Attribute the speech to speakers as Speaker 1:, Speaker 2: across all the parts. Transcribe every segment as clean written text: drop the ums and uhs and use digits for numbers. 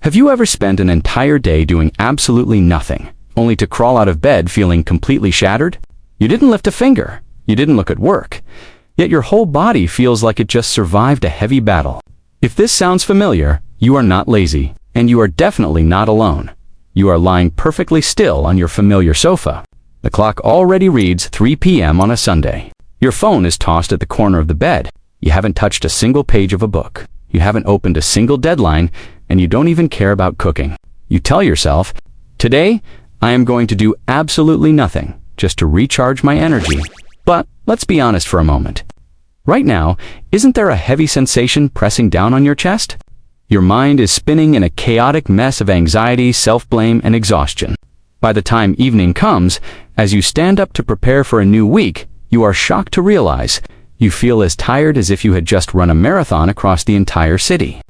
Speaker 1: Have you ever spent an entire day doing absolutely nothing, only to crawl out of bed feeling completely shattered? You didn't lift a finger, you didn't look at work, yet your whole body feels like it just survived a heavy battle. If this sounds familiar, you are not lazy, and you are definitely not alone. You are lying perfectly still on your familiar sofa. The clock already reads 3 p.m. on a Sunday. Your phone is tossed at the corner of the bed. You haven't touched a single page of a book. You haven't opened a single deadline, and you don't even care about cooking. You tell yourself, today, I am going to do absolutely nothing, just to recharge my energy. But let's be honest for a moment. Right now, isn't there a heavy sensation pressing down on your chest? Your mind is spinning in a chaotic mess of anxiety, self-blame, and exhaustion. By the time evening comes, as you stand up to prepare for a new week, you are shocked to realize you feel as tired as if you had just run a marathon across the entire city.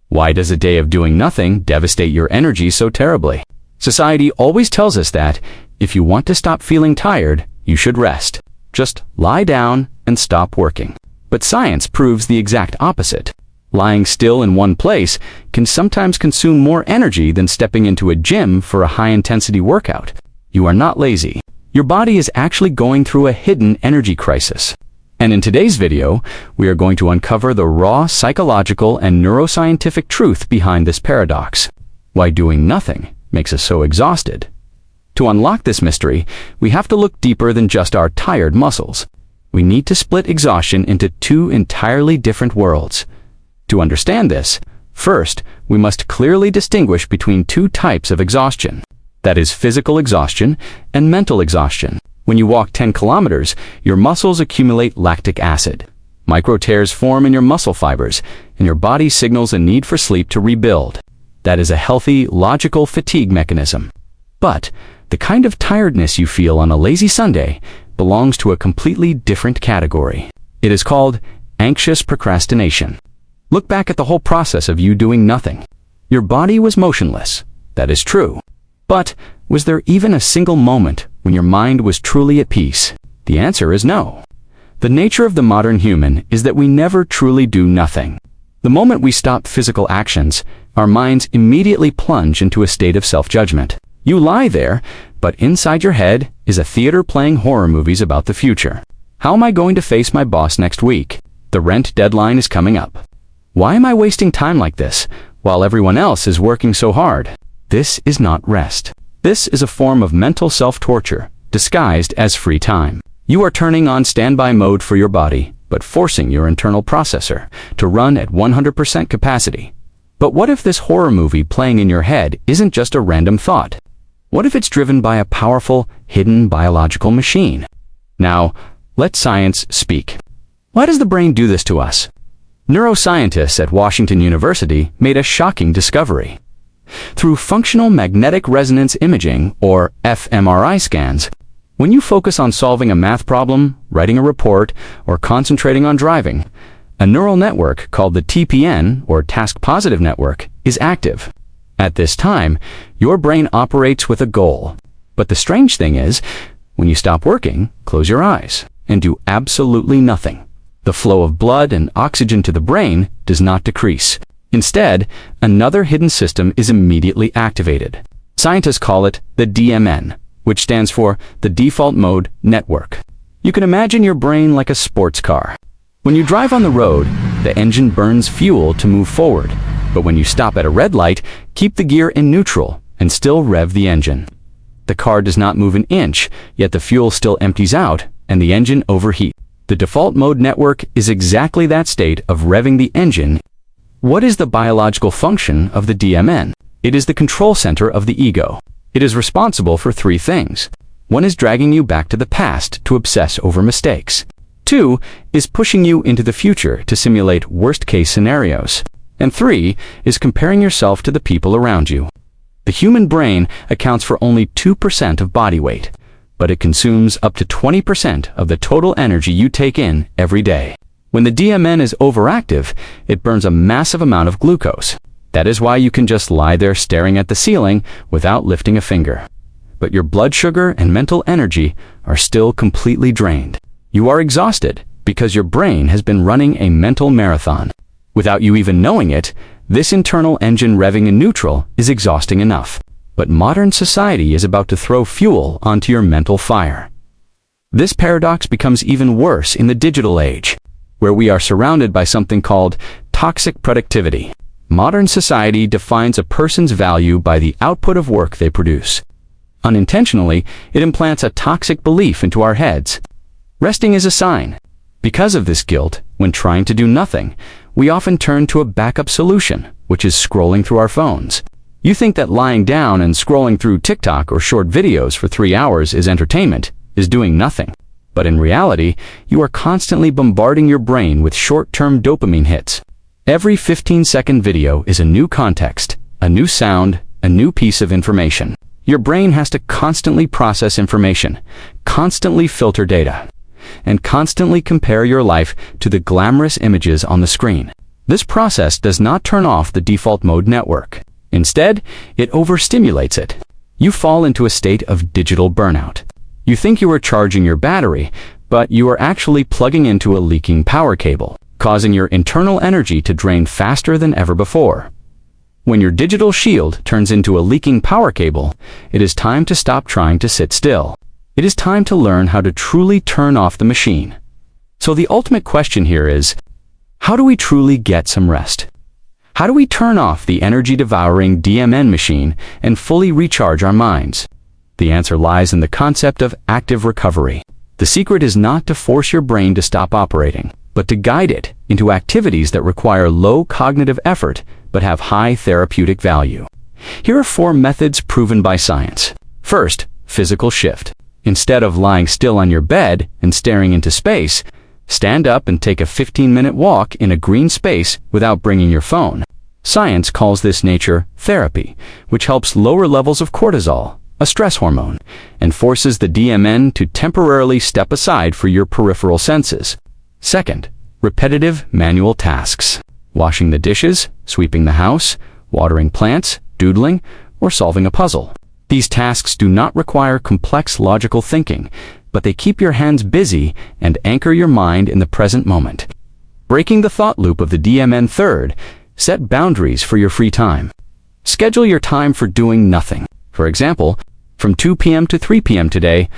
Speaker 1: Why does a day of doing nothing devastate your energy so terribly? Society always tells us that if you want to stop feeling tired, you should rest. Just lie down and stop working. But science proves the exact opposite. Lying still in one place can sometimes consume more energy than stepping into a gym for a high-intensity workout. You are not lazy. Your body is actually going through a hidden energy crisis. And in today's video, we are going to uncover the raw psychological and neuroscientific truth behind this paradox. Why doing nothing makes us so exhausted. To unlock this mystery, we have to look deeper than just our tired muscles. We need to split exhaustion into two entirely different worlds. To understand this, first, we must clearly distinguish between two types of exhaustion. That is physical exhaustion and mental exhaustion. When you walk 10 kilometers, your muscles accumulate lactic acid. Micro tears form in your muscle fibers, and your body signals a need for sleep to rebuild. That is a healthy, logical fatigue mechanism. But the kind of tiredness you feel on a lazy Sunday belongs to a completely different category. It is called anxious procrastination. Look back at the whole process of you doing nothing. Your body was motionless. That is true. But was there even a single moment when your mind was truly at peace? The answer is no. The nature of the modern human is that we never truly do nothing. The moment we stop physical actions, our minds immediately plunge into a state of self-judgment. You lie there, but inside your head is a theater playing horror movies about the future. How am I going to face my boss next week? The rent deadline is coming up. Why am I wasting time like this, while everyone else is working so hard? This is not rest. This is a form of mental self-torture, disguised as free time. You are turning on standby mode for your body, but forcing your internal processor to run at 100% capacity. But what if this horror movie playing in your head isn't just a random thought? What if it's driven by a powerful, hidden biological machine? Now, let science speak. Why does the brain do this to us? Neuroscientists at Washington University made a shocking discovery. Through functional magnetic resonance imaging, or fMRI scans, when you focus on solving a math problem, writing a report, or concentrating on driving, a neural network called the TPN, or task-positive network, is active. At this time, your brain operates with a goal. But the strange thing is, when you stop working, close your eyes, and do absolutely nothing. The flow of blood and oxygen to the brain does not decrease. Instead, another hidden system is immediately activated. Scientists call it the DMN, which stands for the default mode network. You can imagine your brain like a sports car. When you drive on the road, the engine burns fuel to move forward. But when you stop at a red light, keep the gear in neutral and still rev the engine. The car does not move an inch, yet the fuel still empties out and the engine overheats. The default mode network is exactly that state of revving the engine. What is the biological function of the DMN? It is the control center of the ego. It is responsible for three things. One is dragging you back to the past to obsess over mistakes. Two is pushing you into the future to simulate worst-case scenarios. And three is comparing yourself to the people around you. The human brain accounts for only 2% of body weight, but it consumes up to 20% of the total energy you take in every day. When the DMN is overactive, it burns a massive amount of glucose. That is why you can just lie there staring at the ceiling without lifting a finger. But your blood sugar and mental energy are still completely drained. You are exhausted because your brain has been running a mental marathon. Without you even knowing it, This internal engine revving in neutral is exhausting enough. But modern society is about to throw fuel onto your mental fire. This paradox becomes even worse in the digital age, where we are surrounded by something called toxic productivity. Modern society defines a person's value by the output of work they produce. Unintentionally, it implants a toxic belief into our heads. Resting is a sign. Because of this guilt, when trying to do nothing, we often turn to a backup solution, which is scrolling through our phones. You think that lying down and scrolling through TikTok or short videos for 3 hours is entertainment, is doing nothing. But in reality, you are constantly bombarding your brain with short-term dopamine hits. Every 15-second video is a new context, a new sound, a new piece of information. Your brain has to constantly process information, constantly filter data, and constantly compare your life to the glamorous images on the screen. This process does not turn off the default mode network. Instead, it overstimulates it. You fall into a state of digital burnout. You think you are charging your battery, but you are actually plugging into a leaking power cable, causing your internal energy to drain faster than ever before. When your digital shield turns into a leaking power cable, it is time to stop trying to sit still. It is time to learn how to truly turn off the machine. So the ultimate question here is, how do we truly get some rest? How do we turn off the energy-devouring DMN machine and fully recharge our minds? The answer lies in the concept of active recovery. The secret is not to force your brain to stop operating, but to guide it into activities that require low cognitive effort but have high therapeutic value. Here are 4 methods proven by science. First, physical shift. Instead of lying still on your bed and staring into space, stand up and take a 15-minute walk in a green space without bringing your phone. Science calls this nature therapy, which helps lower levels of cortisol, a stress hormone, and forces the DMN to temporarily step aside for your peripheral senses. Second, repetitive manual tasks. Washing the dishes, sweeping the house, watering plants, doodling, or solving a puzzle. These tasks do not require complex logical thinking, but they keep your hands busy and anchor your mind in the present moment. Breaking the thought loop of the DMN. Third, set boundaries for your free time. Schedule your time for doing nothing. For example, from 2 p.m. to 3 p.m. today,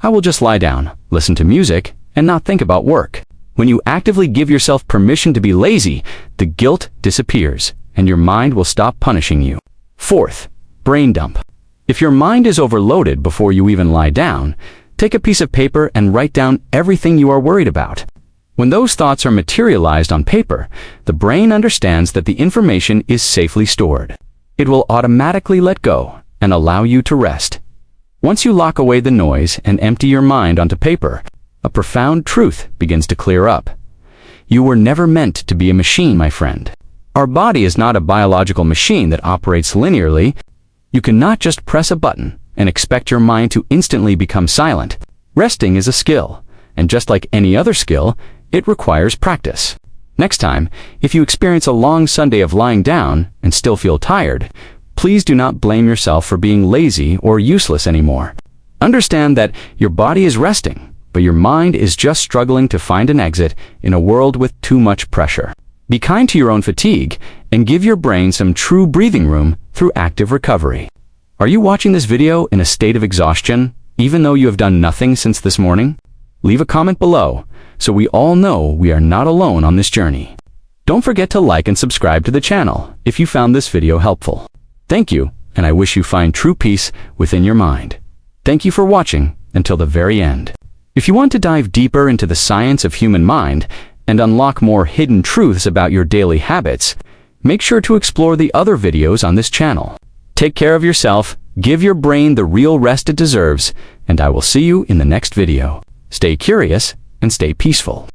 Speaker 1: I will just lie down, listen to music, and not think about work. When you actively give yourself permission to be lazy, the guilt disappears, and your mind will stop punishing you. Fourth, brain dump. If your mind is overloaded before you even lie down, take a piece of paper and write down everything you are worried about. When those thoughts are materialized on paper, the brain understands that the information is safely stored. It will automatically let go and allow you to rest. Once you lock away the noise and empty your mind onto paper, a profound truth begins to clear up. You were never meant to be a machine, my friend. Our body is not a biological machine that operates linearly. You cannot just press a button and expect your mind to instantly become silent. Resting is a skill, and just like any other skill, it requires practice. Next time, if you experience a long Sunday of lying down and still feel tired, please do not blame yourself for being lazy or useless anymore. Understand that your body is resting, but your mind is just struggling to find an exit in a world with too much pressure. Be kind to your own fatigue and give your brain some true breathing room through active recovery. Are you watching this video in a state of exhaustion, even though you have done nothing since this morning? Leave a comment below so we all know we are not alone on this journey. Don't forget to like and subscribe to the channel if you found this video helpful. Thank you, and I wish you find true peace within your mind. Thank you for watching until the very end. If you want to dive deeper into the science of human mind and unlock more hidden truths about your daily habits, make sure to explore the other videos on this channel. Take care of yourself, give your brain the real rest it deserves, and I will see you in the next video. Stay curious and stay peaceful.